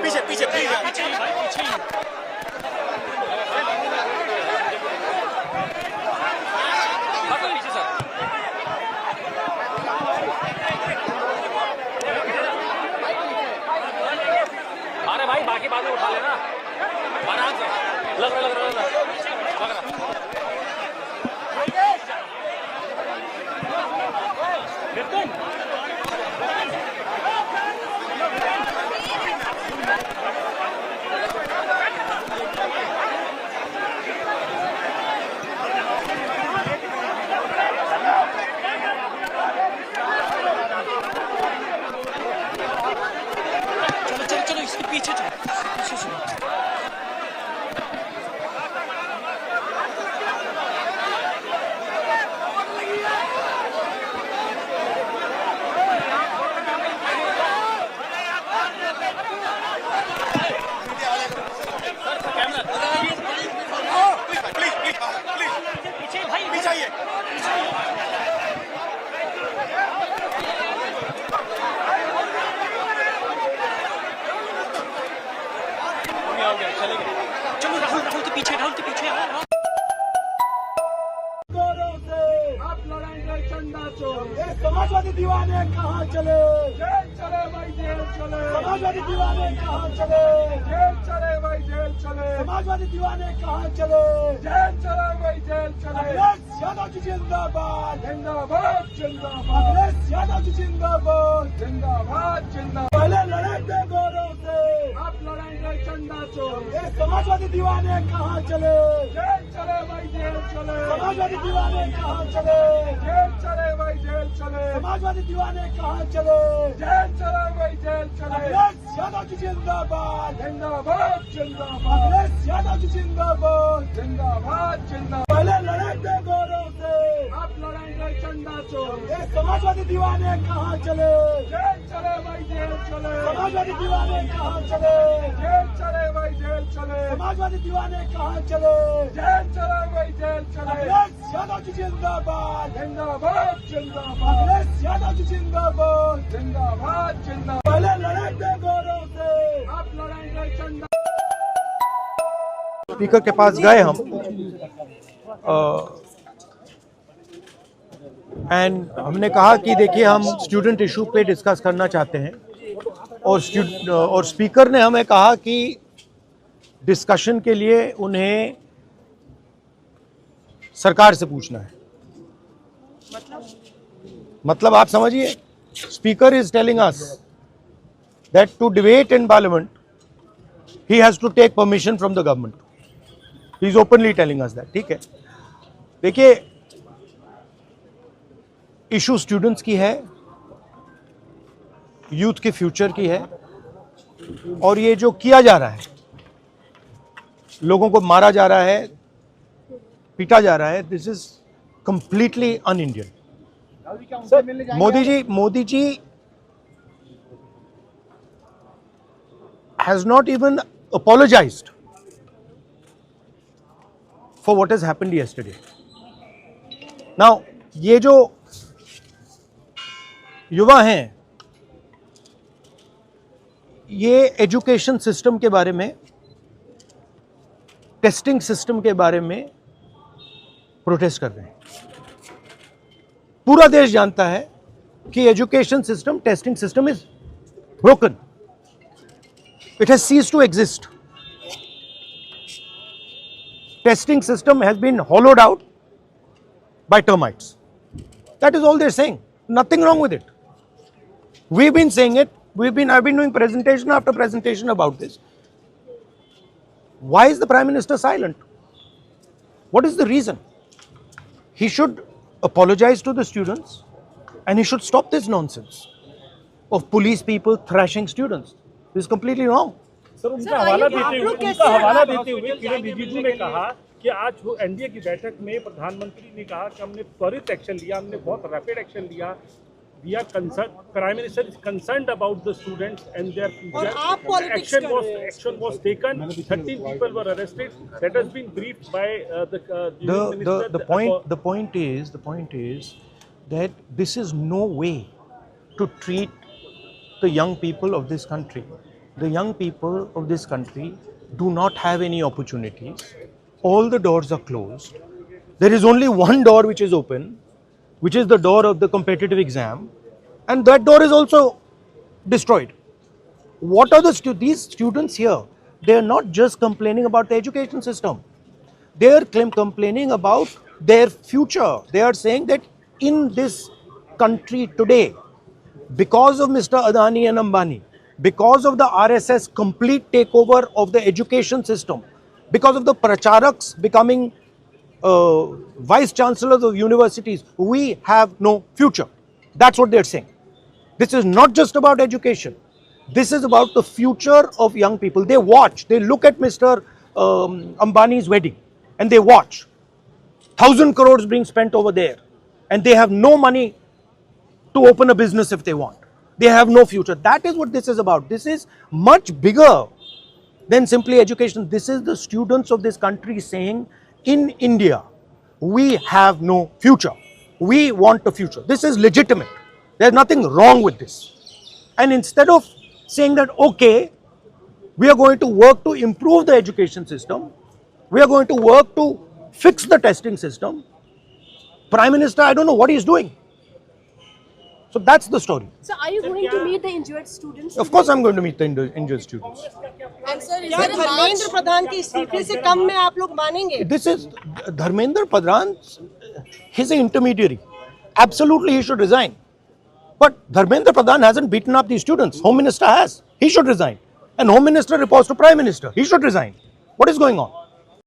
पीछे पीछे पीछे अरे भाई बाकी बाद में उठा लेना आराम से। लग रहा चलो इसके पीछे चलो, पीछे चलो। पीछे भाई पीछे आइए। चलो राहुल के पीछे गौरव से आप लड़ाएंगे चंदा चोर। ये समाजवादी दीवाने कहाँ चले? जेल चले भाई जेल चले। समाजवादी दीवाने कहाँ चले? जेल चले भाई जेल चले। समाजवादी दीवाने कहाँ चले? जेल चले भाई जेल चले। अखिलेश यादव जी जिंदाबाद जिंदाबाद जिंदाबाद। अखिलेश यादव जी जिंदाबाद जिंदाबाद जिंदाबाद। पहले लड़ेंगे गौरव से आप लड़ाएंगे चंदा चोर। ये समाजवादी दीवाने कहाँ चले? जेल चले भाई जेल चले। समाजवादी दीवाने कहाँ चले? जेल चले भाई जेल चले। समाजवादी दीवाने कहाँ चले? जेल चले भाई जेल चले। अखिलेश यादव जी जिंदाबाद जिंदाबाद जिंदाबाद। अखिलेश यादव जी जिंदाबाद जिंदाबाद जिंदाबाद। पहले लड़ेंगे गौरव से आप लड़ाएंगे चंदा चोर। ये समाजवादी दीवाने कहाँ चले? जेल चले भाई जेल चले। समाजवादी दीवाने कहाँ चले? जेल चले भाई जेल चले। समाजवादी दीवाने कहाँ चले? जेल चले भाई जेल चले। अखिलेश यादव जी जिंदाबाद जिंदाबाद जिंदाबाद। अखिलेश यादव जी जिंदाबाद जिंदाबाद जिंदाबाद। पहले लड़ेंगे गौरव से आप लड़ाएंगे चंदा। स्पीकर के पास गए हम एंड हमने कहा कि देखिए हम स्टूडेंट इशू पे डिस्कस करना चाहते हैं और स्पीकर ने हमें कहा कि डिस्कशन के लिए उन्हें सरकार से पूछना है। मतलब आप समझिए, speaker is telling us that to debate in parliament he has to take permission from the government. He is openly telling us that. ठीक है, देखिए इशू स्टूडेंट्स की है, यूथ के फ्यूचर की है, और ये जो किया जा रहा है, लोगों को मारा जा रहा है, पीटा जा रहा है, this is completely un Indian. Modi ji has not even apologized for what has happened yesterday. Now, ये जो युवा हैं, ये एजुकेशन सिस्टम के बारे में, टेस्टिंग सिस्टम के बारे में प्रोटेस्ट कर रहे हैं। पूरा देश जानता है कि education system, testing system is broken. It has ceased to exist. Testing system has been hollowed out by termites. That is all they're saying. Nothing wrong with it. We've been saying it. I've been doing presentation after presentation about this. Why is the Prime Minister silent? What is the reason? He should apologize to the students and he should stop this nonsense of police people thrashing students. This is completely wrong. Sir, उनका हवाला देते हुए किरण रिजिजू ने कहा कि आज NDA की बैठक में प्रधानमंत्री ने कहा कि हमने त्वरित एक्शन लिया, हमने बहुत रैपिड एक्शन लिया, we are concerned. Prime Minister is concerned about the students and their future. और आप politics Action कर was रहे हैं। action was taken. 13 people were arrested. That has been briefed by the Union Minister. The point is that this is no way to treat the young people of this country. The young people of this country do not have any opportunities. All the doors are closed. There is only one door which is open, which is the door of the competitive exam, and that door is also destroyed. What are these students here? They are not just complaining about the education system. They are complaining about their future. They are saying that in this country today, because of Mr. Adani and Ambani, because of the RSS complete takeover of the education system, because of the pracharaks becoming vice chancellors of universities, we have no future. That's what they're saying. This is not just about education. This is about the future of young people. They watch, they look at Mr. Ambani's wedding and they watch. 1,000 crores being spent over there and they have no money to open a business if they want. They have no future. That is what this is about. This is much bigger than simply education. This is the students of this country saying, in India, we have no future. We want a future. This is legitimate. There's nothing wrong with this. And instead of saying that, okay, we are going to work to improve the education system, we are going to work to fix the testing system, Prime Minister, I don't know what he's doing. So that's the story. So are you going to meet the injured students? Of course I'm going to meet the injured students. And sir, is क्या there a march? Dharmendra Pradhan के इस्तीफे से कम में आप लोग मानेंगे? This is Dharmendra Pradhan, he's an intermediary. Absolutely he should resign. But Dharmendra Pradhan hasn't beaten up these students. Home Minister has. He should resign. And Home Minister reports to Prime Minister. He should resign. What is going on?